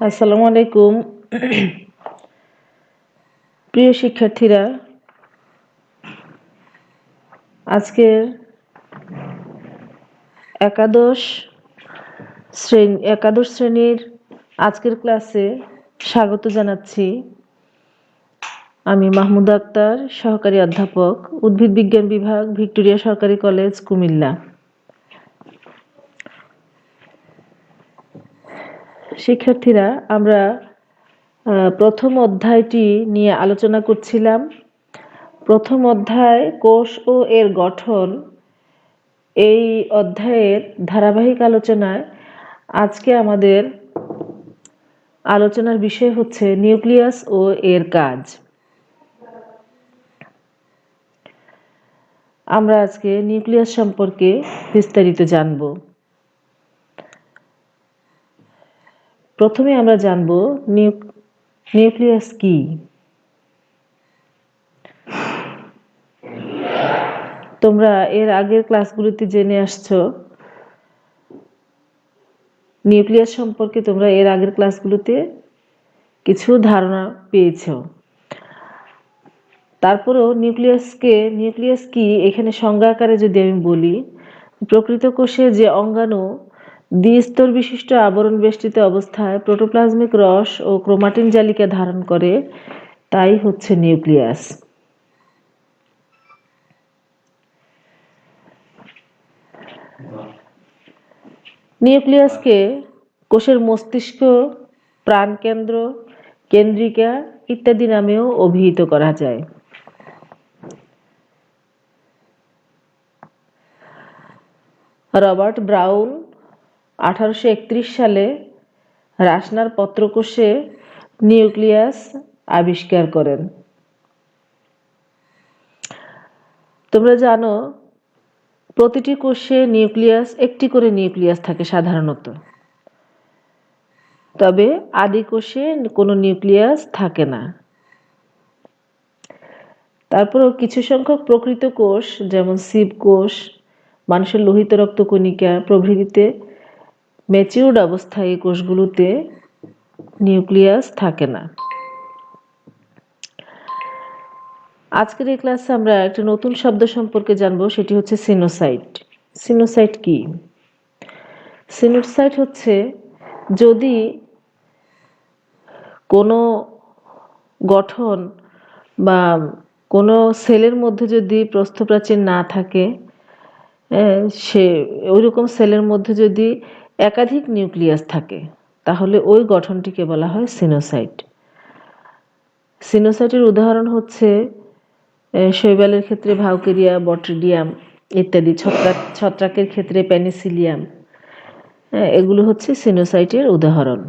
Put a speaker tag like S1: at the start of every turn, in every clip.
S1: আসসালামু আলাইকুম। প্রিয় শিক্ষার্থীরা, আজকের একাদশ শ্রেণীর আজকের ক্লাসে স্বাগত জানাচ্ছি। আমি মাহমুদা আক্তার, সহকারী অধ্যাপক, উদ্ভিদ বিজ্ঞান বিভাগ, ভিক্টোরিয়া সরকারি কলেজ, কুমিল্লা। শিক্ষার্থীরা, আমরা প্রথম অধ্যায়টি নিয়ে আলোচনা করছিলাম। প্রথম অধ্যায় কোষ ও এর গঠন, এই অধ্যায়ের ধারাবাহিক আলোচনায় আজকে আমাদের আলোচনার বিষয় হচ্ছে নিউক্লিয়াস ও এর কাজ। আমরা আজকে নিউক্লিয়াস সম্পর্কে বিস্তারিত জানব। প্রথমে আমরা জানব নিউক্লিয়াস কি। তোমরা এর আগের ক্লাসগুলিতে জেনে আসছো, নিউক্লিয়াস সম্পর্কে তোমরা এর আগের ক্লাসগুলোতে কিছু ধারণা পেয়েছো। তারপরেও নিউক্লিয়াস কি এখানে সংজ্ঞা আকারে যদি আমি বলি, প্রকৃত কোষে যে অঙ্গাণু দ্বিস্তর বিশিষ্ট আবরণ বেষ্টিত অবস্থায় প্রোটোপ্লাজমিক রস ও ক্রোমাটিন জালিকা ধারণ করে, তাই হচ্ছে নিউক্লিয়াস। নিউক্লিয়াসকে কোষের মস্তিষ্ক, প্রাণকেন্দ্র, কেন্দ্রিকা ইত্যাদি নামেও অভিহিত করা যায়। রবার্ট ব্রাউন 1831 সালে রাশনার পত্রকোষে নিউক্লিয়াস আবিষ্কার করেন। তোমরা জানো, প্রতিটি কোষে একটি করে নিউক্লিয়াস থাকে সাধারণত, তবে আদি কোষে কোনো নিউক্লিয়াস থাকে না। তারপরও কিছু সংখ্যক প্রকৃত কোষ, যেমন সিব কোষ, মানুষের লোহিত রক্তকণিকা প্রভৃতিতে ম্যাচিউরড অবস্থায় এই কোষগুলোতে নিউক্লিয়াস থাকে না। আজকের এই ক্লাসে আমরা একটা নতুন শব্দ সম্পর্কে জানবো, সেটি হচ্ছে সিনোসাইট। সিনোসাইট কি? সিনোসাইট হচ্ছে যদি কোনো গঠন বা কোনো সেলের মধ্যে যদি প্রস্থপ্রাচীর না থাকে, সে ওইরকম সেলের মধ্যে যদি একাধিক নিউক্লিয়াস থাকে, তাহলে ওই গঠনটিকে বলা হয় সিনোসাইট। সিনোসাইটের উদাহরণ হচ্ছে শৈবালের ক্ষেত্রে ভাউকেরিয়া, বট্রিডিয়াম ইত্যাদি, ছত্রাকের ক্ষেত্রে পেনিসিলিয়াম, এগুলো হচ্ছে সিনোসাইটের উদাহরণ।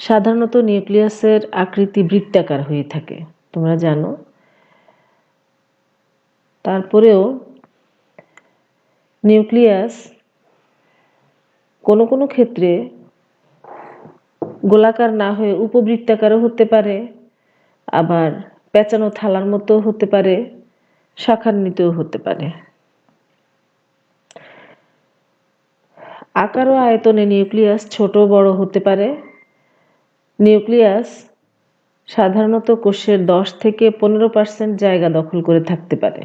S1: সাধারণত নিউক্লিয়াসের আকৃতি বৃত্তাকার হয়ে থাকে, তোমরা জানো। তারপরেও নিউক্লিয়াস কোনো কোনো ক্ষেত্রে গোলাকার না হয়ে উপবৃত্তাকারও হতে পারে, আবার পেঁচানো থালার মতো হতে পারে, শাখান্বিতও হতে পারে। আকার ও আয়তনে নিউক্লিয়াস ছোট বড় হতে পারে। নিউক্লিয়াস সাধারণত কোষের 10 থেকে 15% জায়গা দখল করে থাকতে পারে,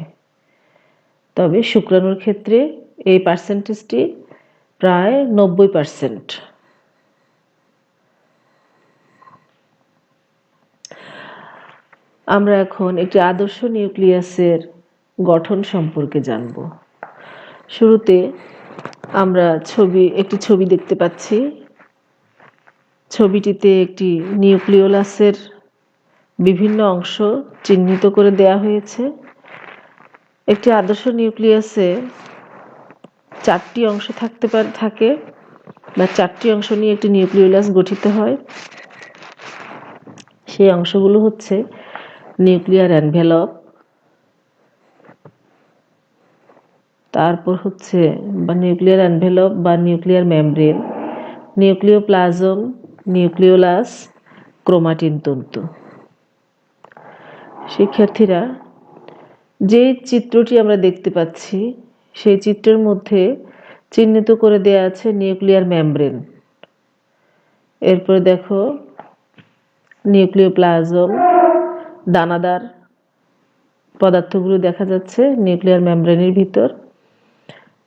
S1: তবে শুক্রাণুর ক্ষেত্রে এই পার্সেন্টেজটি প্রায় 90%। আমরা এখন একটি আদর্শ নিউক্লিয়াসের গঠন সম্পর্কে জানব। শুরুতে আমরা একটি ছবি দেখতে পাচ্ছি। ছবিটিতে একটি নিউক্লিওলাসের বিভিন্ন অংশ চিহ্নিত করে দেয়া হয়েছে। একটি আদর্শ নিউক্লিয়াসে 4টি অংশ থাকে বা 4টি অংশ নিয়ে একটি নিউক্লিওলাস গঠিত হয়। সেই অংশগুলো হচ্ছে নিউক্লিয়ার এনভেলপ, তারপর হচ্ছে নিউক্লিয়ার এনভেলপ বা nuclear membrane, nucleoplasm, nucleolus, chromatin তন্তু। শিক্ষার্থীরা, যে চিত্রটি আমরা দেখতে পাচ্ছি সেই চিত্রের মধ্যে চিহ্নিত করে দেয়া আছে নিউক্লিয়ার মেমব্রেন। এরপরে দেখো নিউক্লিওপ্লাজম, দানাদার পদার্থগুলো দেখা যাচ্ছে নিউক্লিয়ার মেমব্রেনের ভিতর।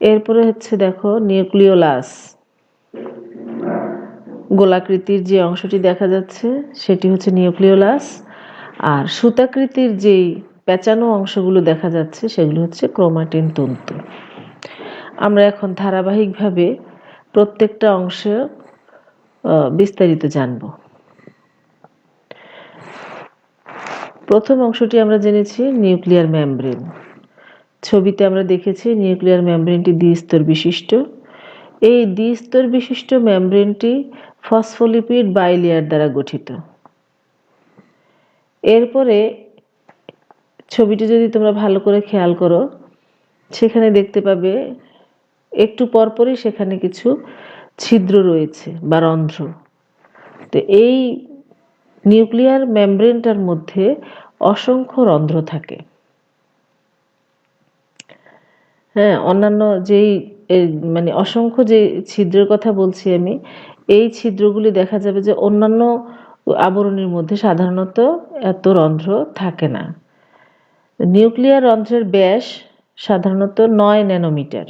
S1: এরপরে হচ্ছে দেখো নিউক্লিওলাস, গোলাকৃতির যে অংশটি দেখা যাচ্ছে সেটি হচ্ছে নিউক্লিওলাস, আর সুতাকৃতির যেই পেঁচানো অংশগুলো দেখা যাচ্ছে সেগুলো হচ্ছে ক্রোমাটিন তন্তু। আমরা এখন ধারাবাহিকভাবে প্রত্যেকটা অংশ বিস্তারিত জানব। প্রথম অংশটি আমরা জেনেছি নিউক্লিয়ার মেমব্রেন। ছবিতে আমরা দেখেছি নিউক্লিয়ার মেমব্রেনটি দ্বিস্তর বিশিষ্ট। এই দ্বিস্তর বিশিষ্ট মেমব্রেনটি ফসফোলিপিড বাইলেয়ার দ্বারা গঠিত। এরপরে ছবিটি যদি তোমরা ভালো করে খেয়াল করো, সেখানে দেখতে পাবে একটু পরপরই সেখানে কিছু ছিদ্র রয়েছে বা রন্ধ্র। তো এই নিউক্লিয়ার মেমব্রেনটার মধ্যে অসংখ্য রন্ধ্র থাকে। হ্যাঁ, অন্যান্য যেই মানে অসংখ্য যে ছিদ্রের কথা বলছি আমি, এই ছিদ্রগুলি দেখা যাবে যে অন্যান্য আবরণীর মধ্যে সাধারণত এত রন্ধ্র থাকে না। নিউক্লিয়ার রন্ধ্রের ব্যাস সাধারণত 9 ন্যানোমিটার,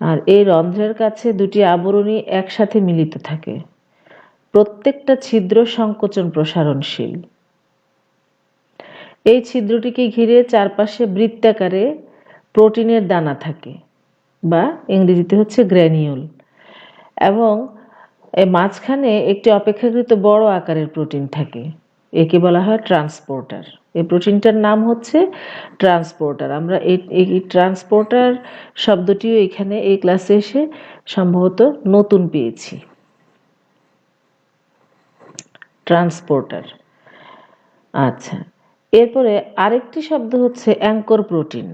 S1: আর এই রন্ধ্রের কাছে দুটি আবরণী একসাথে মিলিত থাকে। প্রত্যেকটা ছিদ্র সংকোচন প্রসারণশীল। এই ছিদ্রটিকে ঘিরে চারপাশে বৃত্তাকারে প্রোটিনের দানা থাকে, বা ইংরেজিতে হচ্ছে গ্র্যানিউল, এবং মাঝখানে একটি অপেক্ষাকৃত বড় আকারের প্রোটিন থাকে। একে বলা হয় ট্রান্সপোর্টার। এই প্রোটিনটার নাম হচ্ছে ট্রান্সপোর্টার। আমরা এই ট্রান্সপোর্টার শব্দটিও এখানে এই ক্লাসে এসে সম্ভবত নতুন পেয়েছি। ট্রান্সপোর্টার। আচ্ছা, এরপরে আরেকটি শব্দ হচ্ছে অ্যাঙ্কর প্রোটিন।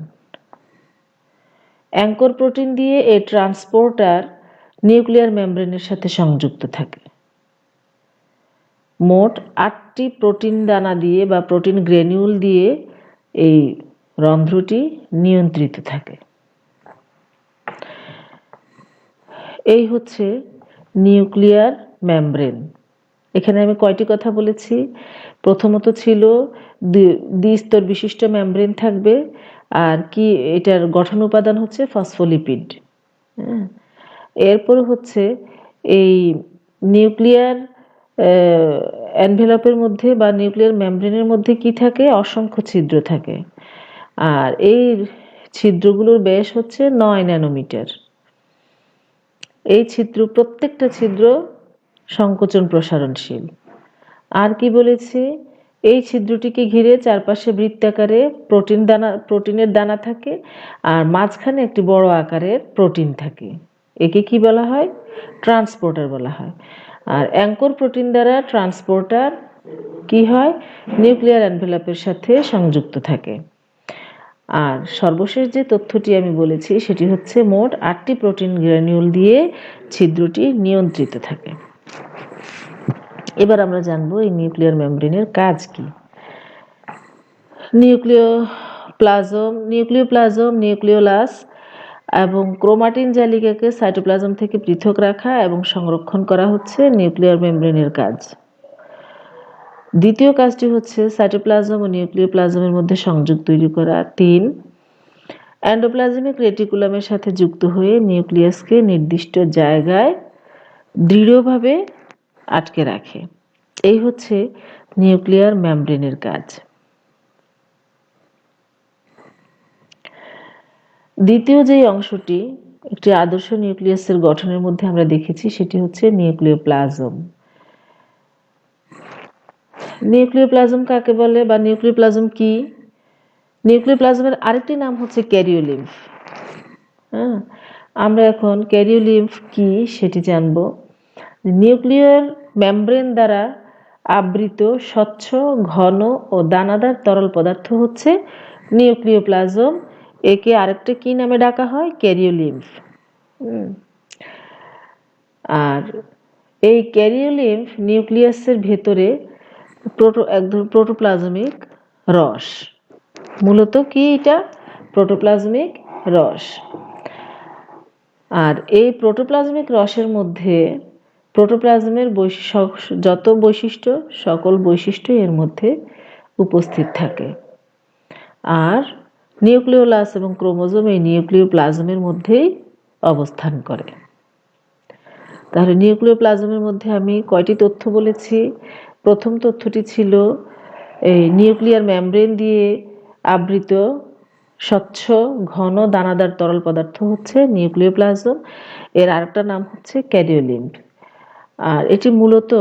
S1: অ্যাঙ্কর প্রোটিন দিয়ে এই ট্রান্সপোর্টার নিউক্লিয়ার মেমব্রেনের সাথে সংযুক্ত থাকে। মোট 8টি প্রোটিন দানা দিয়ে বা প্রোটিন গ্র্যানিউল দিয়ে এই রন্ধ্রটি নিয়ন্ত্রিত থাকে। এই হচ্ছে নিউক্লিয়ার মেমব্রেন। এখানে আমি কয়টি কথা বলেছি? প্রথমত ছিল দ্বিস্তর বিশিষ্ট মেমব্রেন থাকবে, আর কি এটার গঠন উপাদান হচ্ছে ফসফোলিপিড। এরপর হচ্ছে এই নিউক্লিয়ার এনভেলপের মধ্যে বা নিউক্লিয়ার মেমব্রেনের মধ্যে কি থাকে? অসংখ্য ছিদ্র থাকে, আর এই ছিদ্রগুলোর ব্যাস হচ্ছে 9 ন্যানোমিটার। এই প্রত্যেকটা ছিদ্র সংকোচন প্রসারণশীল। আর কি বলেছি? এই ছিদ্রটিকে ঘিরে চারপাশে বৃত্তাকারে প্রোটিনের দানা থাকে, আর মাঝখানে একটি বড় আকারের প্রোটিন থাকে। একে কি বলা হয়? ট্রান্সপোর্টার বলা হয়। আর অ্যাঙ্কর প্রোটিন দ্বারা ট্রান্সপোর্টার কি হয়? নিউক্লিয়ার এনভেলপের সাথে সংযুক্ত থাকে। আর সর্বশেষ যে তথ্যটি আমি বলেছি সেটি হচ্ছে মোট 8টি প্রোটিন গ্র্যানিউল দিয়ে ছিদ্রটি নিয়ন্ত্রিত থাকে। এবার আমরা জানবো এই নিউক্লিয়ার মেমব্রেনের কাজ কি। নিউক্লিওপ্লাজম, নিউক্লিওলাস এবং ক্রোমাটিন জালিকাকে সাইটোপ্লাজম থেকে পৃথক রাখা এবং সংরক্ষণ করা হচ্ছে নিউক্লিয়ার মেমব্রেনের কাজ। দ্বিতীয় কাজটি হচ্ছে সাইটোপ্লাজম ও নিউক্লিওপ্লাজমের মধ্যে সংযোগ তৈরি করা। 3, এন্ডোপ্লাজমিক রেটিকুলামের সাথে যুক্ত হয়ে নিউক্লিয়াসকে নির্দিষ্ট জায়গায় দৃঢ়ভাবে আটকে রাখে। এই হচ্ছে নিউক্লিয়ার মেমব্রেনের কাজ। দ্বিতীয় যে অংশটি একটি আদর্শ নিউক্লিয়াসের গঠনের মধ্যে আমরা দেখেছি সেটি হচ্ছে নিউক্লিওপ্লাজম। নিউক্লিওপ্লাজম কাকে বলে বা নিউক্লিওপ্লাজম কি? নিউক্লিওপ্লাজমের আরেকটি নাম হচ্ছে ক্যারিওলিম্ফ। আমরা এখন ক্যারিওলিম্ফ কি সেটি জানব। নিউক্লিয়ার মেমব্রেন দ্বারা আবৃত স্বচ্ছ, ঘন ও দানাদার তরল পদার্থ হচ্ছে নিউক্লিওপ্লাজম। একে আরেকটা কি নামে ডাকা হয়? ক্যারিওলিম্ফ। আর এই ক্যারিওলিম্ফ নিউক্লিয়াসের ভেতরে প্রোটোপ্লাজমিক রস মূলত কি এটা? প্রোটোপ্লাজমিক রস। আর এই প্রোটোপ্লাজমিক রসের মধ্যে প্রোটোপ্লাজমের যত বৈশিষ্ট্য, সকল বৈশিষ্ট্য এর মধ্যে উপস্থিত থাকে। আর নিউক্লিওলাস এবং ক্রোমোজোম এই নিউক্লিওপ্লাজমের মধ্যেই অবস্থান করে। তাহলে নিউক্লিওপ্লাজমের মধ্যে আমি কয়টি তথ্য বলেছি? প্রথম তথ্যটি ছিল এই নিউক্লিয়ার মেমব্রেন দিয়ে আবৃত স্বচ্ছ ঘন দানাদার তরল পদার্থ হচ্ছে নিউক্লিওপ্লাজম। এর আরেকটা নাম হচ্ছে ক্যারিওলিম্ব। আর এটি মূলত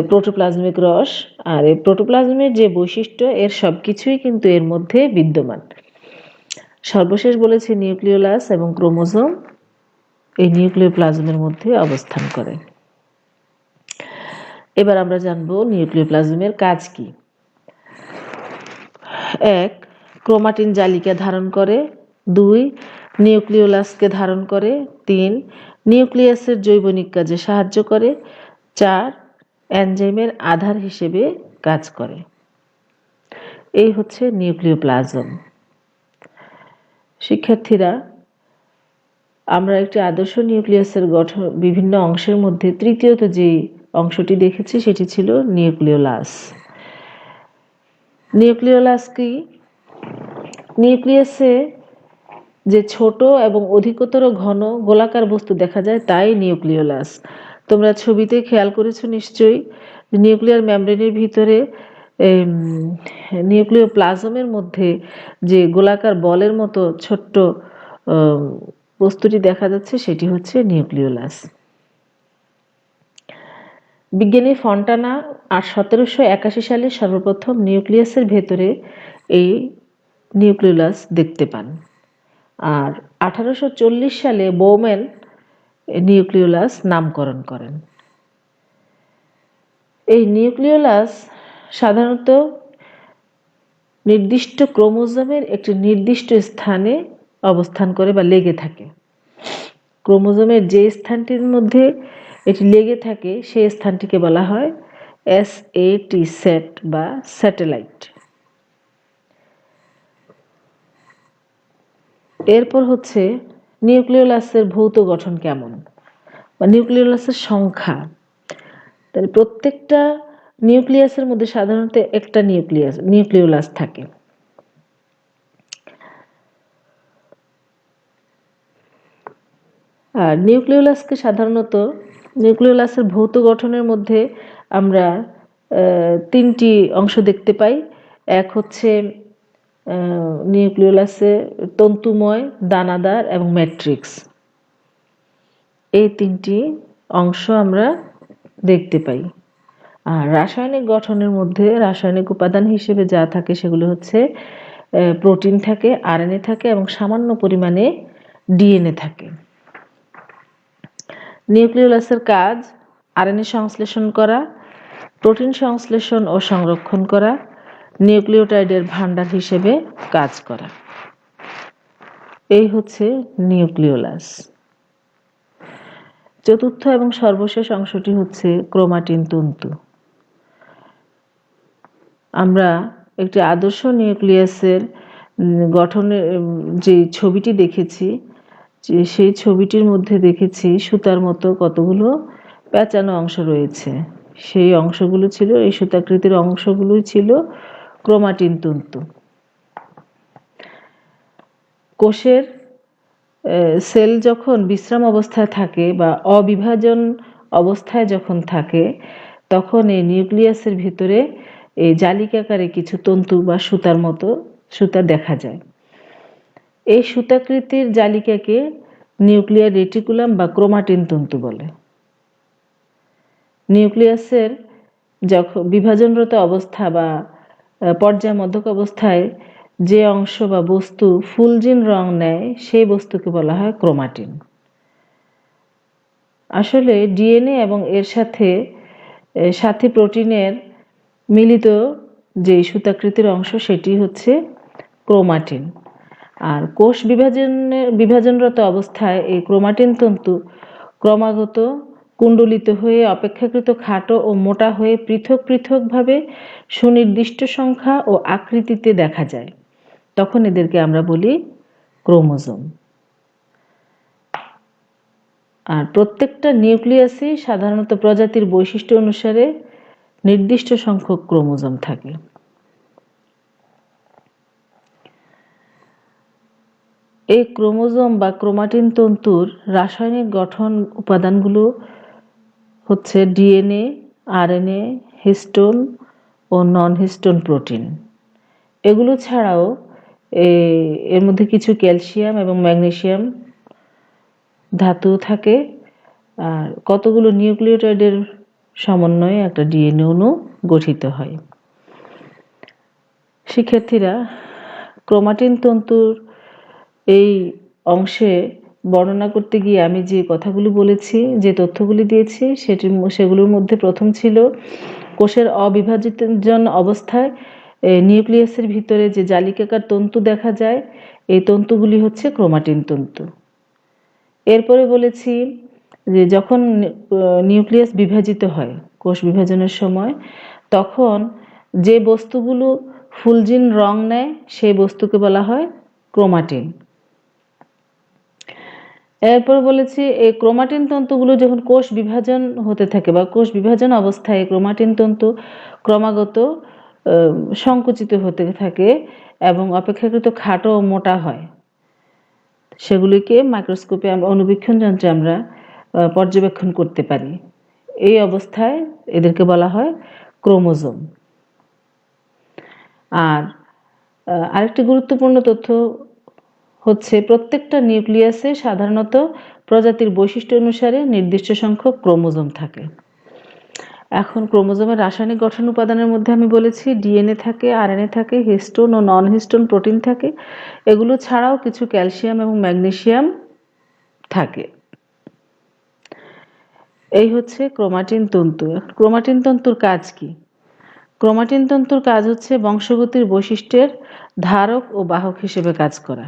S1: প্রোটোপ্লাজমিক রস। আর এই প্রোটোপ্লাজমের যে বৈশিষ্ট্য, এর সবকিছুই কিন্তু এর মধ্যে বিদ্যমান। সর্বশেষ বলেছি নিউক্লিওলাস এবং ক্রোমোজোম এই নিউক্লিওপ্লাজমের মধ্যে অবস্থান করে। এবার আমরা জানবো নিউক্লিওপ্লাজমের কাজ কি। 1. ক্রোমাটিন জালিকা ধারণ করে। 2. নিউক্লিওলাসকে ধারণ করে। 3. নিউক্লিয়াসের জৈবনিক কাজে সাহায্য করে। 4. এনজাইমের আধার হিসেবে কাজ করে। এই হচ্ছে নিউক্লিওপ্লাজম। শিক্ষার্থীরা, আমরা একটি আদর্শ নিউক্লিয়াসের গঠন বিভিন্ন অংশের মধ্যে তৃতীয়ত যে অংশটি দেখেছি সেটি ছিল নিউক্লিওলাস। নিউক্লিওলাস কি? নিউক্লিয়াসে যে ছোট এবং অধিকতর ঘন গোলাকার বস্তু দেখা যায় তাই নিউক্লিওলাস। তোমরা ছবিতে খেয়াল করেছো নিশ্চয়ই, নিউক্লিয়ার মেমব্রেনের ভিতরে নিউক্লিওপ্লাজমের মধ্যে যে গোলাকার বলের মতো ছোট্ট বস্তুটি দেখা যাচ্ছে সেটি হচ্ছে নিউক্লিওলাস। বিজ্ঞানী ফন্টানা 1781 সালে সর্বপ্রথম নিউক্লিয়াসের ভেতরে এই নিউক্লিওলাস দেখতে পান। আর 1840 সালে বোম্যান নিউক্লিওলাস নামকরণ করেন। এই নিউক্লিওলাস সাধারণত নির্দিষ্ট ক্রোমোজোমের একটি নির্দিষ্ট স্থানে অবস্থান করে বা লেগে থাকে। ক্রোমোজোমের যে স্থানটির মধ্যে এটি লেগে থাকে সেই স্থানটিকে বলা হয় SAT সেট বা স্যাটেলাইট। এরপর হচ্ছে নিউক্লিওলাসের ভৌত গঠন কেমন বা নিউক্লিওলাসের সংখ্যা। তাহলে প্রত্যেকটা নিউক্লিয়াসের মধ্যে সাধারণত একটা নিউক্লিওলাস থাকে। আর নিউক্লিওলাসকে সাধারণত নিউক্লিওলাসের ভৌত গঠনের মধ্যে আমরা তিনটি অংশ দেখতে পাই। এক হচ্ছে নিউক্লিওলাসে তন্তুময়, দানাদার এবং ম্যাট্রিক্স, এই তিনটি অংশ আমরা দেখতে পাই। আর রাসায়নিক গঠনের মধ্যে রাসায়নিক উপাদান হিসেবে যা থাকে সেগুলো হচ্ছে প্রোটিন থাকে, আরএনএ থাকে এবং সামান্য পরিমাণে ডিএনএ থাকে। নিউক্লিওলাসের কাজ আরএনএ সংশ্লেষণ করা, প্রোটিন সংশ্লেষণ ও সংরক্ষণ করা, নিউক্লিওটাইডের ভাণ্ডার হিসেবে কাজ করা। এই হচ্ছে নিউক্লিওলাস। চতুর্থ এবং সর্বশেষ অংশটি হচ্ছে ক্রোমাটিন তন্তু। আমরা একটি আদর্শ নিউক্লিয়াসের গঠনের যে ছবিটি দেখেছি, সেই ছবিটির মধ্যে দেখেছি সুতার মতো কতগুলো প্যাঁচানো অংশ রয়েছে। সেই অংশগুলো ছিল, এই সুতাকৃতির অংশগুলোই ছিল ক্রোমাটিন তন্তু। কোষের সেল যখন বিশ্রাম অবস্থায় থাকে বা অবিভাজন অবস্থায় যখন থাকে তখন এই নিউক্লিয়াসের ভিতরে এই জালিকাকারে কিছু তন্তু বা সুতার মতো সুতা দেখা যায়। এই সুতাকৃতির জালিকাকে নিউক্লিয়ার রেটিকুলাম বা ক্রোমাটিন তন্তু বলে। নিউক্লিয়াসের যখন বিভাজনরত অবস্থা বা পর্যায় মধ্যক অবস্থায় যে অংশ বা বস্তু ফুলজিন রং নেয় সেই বস্তুকে বলা হয় ক্রোমাটিন। আসলে ডিএনএ এবং এর সাথে প্রোটিনের মিলিত যে সুতাকৃতির অংশ সেটি হচ্ছে ক্রোমাটিন। আর কোষ বিভাজনরত অবস্থায় এই ক্রোমাটিন তন্তু ক্রমাগত কুণ্ডলিত হয়ে অপেক্ষাকৃত খাটো ও মোটা হয়ে পৃথক পৃথকভাবে সুনির্দিষ্ট সংখ্যা ও আকৃতিতে দেখা যায়। তখন এদেরকে আমরা বলি ক্রোমোজোম। আর প্রত্যেকটা নিউক্লিয়াসে সাধারণত প্রজাতির বৈশিষ্ট্য অনুসারে নির্দিষ্ট সংখ্যক ক্রোমোজোম থাকে। এই ক্রোমোজোম বা ক্রোমাটিন তন্তুর রাসায়নিক গঠন উপাদানগুলো হচ্ছে ডিএনএ, আরএনএ, হিস্টোন ও নন হিস্টোন প্রোটিন। এগুলো ছাড়াও এর মধ্যে কিছু ক্যালসিয়াম এবং ম্যাগনেসিয়াম ধাতু থাকে, আর কতগুলো নিউক্লিওটাইডের সমন্বয়ে একটা ডিএনএ অণু গঠিত হয়। শিক্ষার্থীরা, ক্রোমাটিন তন্তুর এই অংশে বর্ণনা করতে গিয়ে আমি যে কথাগুলি বলেছি, যে তথ্যগুলি দিয়েছি, সেগুলোর মধ্যে প্রথম ছিল কোষের অবিভাজন অবস্থায় নিউক্লিয়াসের ভিতরে যে জালিকাকার তন্তু দেখা যায়, এই তন্তুগুলি হচ্ছে ক্রোমাটিন তন্তু। এরপরে বলেছি যে যখন নিউক্লিয়াস বিভাজিত হয় কোষ বিভাজনের সময়, তখন যে বস্তুগুলো ফুলজিন রং নেয় সেই বস্তুকে বলা হয় ক্রোমাটিন। এরপর বলেছি এই ক্রোমাটিন তন্তুগুলো যখন কোষ বিভাজন হতে থাকে বা কোষ বিভাজন অবস্থায় ক্রোমাটিন তন্তু ক্রমাগত সংকুচিত হতে থাকে এবং অপেক্ষাকৃত খাটো ও মোটা হয়। সেগুলিকে মাইক্রোস্কোপে আমরা অণুবীক্ষণ যন্ত্রে আমরা পর্যবেক্ষণ করতে পারি। এই অবস্থায় এদেরকে বলা হয় ক্রোমোজোম। আর আরেকটি গুরুত্বপূর্ণ তথ্য হচ্ছে প্রত্যেকটা নিউক্লিয়াসে সাধারণত প্রজাতির বৈশিষ্ট্য অনুসারে নির্দিষ্ট সংখ্যক ক্রোমোজোম থাকে। এখন ক্রোমোজোমের রাসায়নিক গঠন উপাদানের মধ্যে আমি বলেছি ডিএনএ থাকে, আরএনএ থাকে, হিস্টোন ও নন হিস্টোন প্রোটিন থাকে। এগুলো ছাড়াও কিছু ক্যালসিয়াম এবং ম্যাগনেসিয়াম থাকে। এই হচ্ছে ক্রোমাটিন তন্তু। ক্রোমাটিন তন্তুর কাজ কি? ক্রোমাটিন তন্তুর কাজ হচ্ছে বংশগতির বৈশিষ্ট্যের ধারক ও বাহক হিসেবে কাজ করা।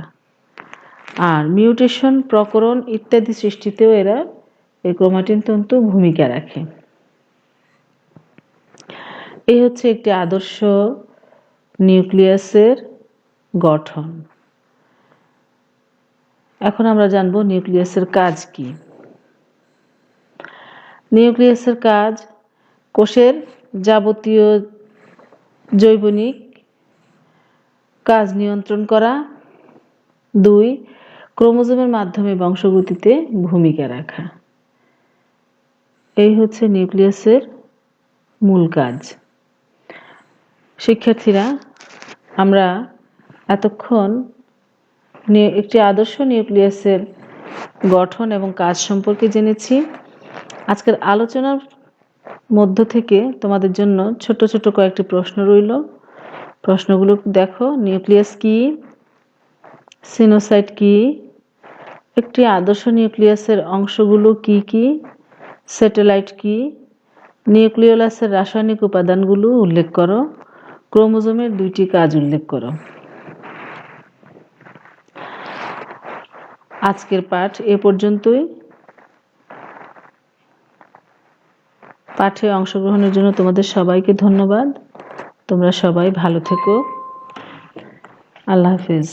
S1: আর মিউটেশন, প্রকরণ ইত্যাদি সৃষ্টিতেও এই ক্রোমাটিন তন্তু ভূমিকা রাখে। এই হচ্ছে একটি আদর্শ নিউক্লিয়াসের গঠন। এখন আমরা জানব নিউক্লিয়াসের কাজ কি। নিউক্লিয়াসের কাজ কোষের যাবতীয় জৈবনিক কাজ নিয়ন্ত্রণ করা। 2, ক্রোমোজোমের মাধ্যমে বংশগতিতে ভূমিকা রাখা। এই হচ্ছে নিউক্লিয়াসের মূল কাজ। শিক্ষার্থীরা, আমরা এতক্ষণ একটি আদর্শ নিউক্লিয়াসের গঠন এবং কাজ সম্পর্কে জেনেছি। আজকের আলোচনার মধ্য থেকে তোমাদের জন্য ছোট ছোট কয়েকটি প্রশ্ন রইল। প্রশ্নগুলো দেখো। নিউক্লিয়াস কি? সিনোসাইট কি? একটি আদর্শ নিউক্লিয়াসের অংশগুলো কি কি? স্যাটেলাইট কি? নিউক্লিওলাসের রাসায়নিক উপাদানগুলো উল্লেখ করো। ক্রোমোজোমের 2টি কাজ উল্লেখ করো। আজকের পাঠ এ পর্যন্তই। পাঠে অংশগ্রহণের জন্য তোমাদের সবাইকে ধন্যবাদ। তোমরা সবাই ভালো থেকো। আল্লাহ হাফেজ।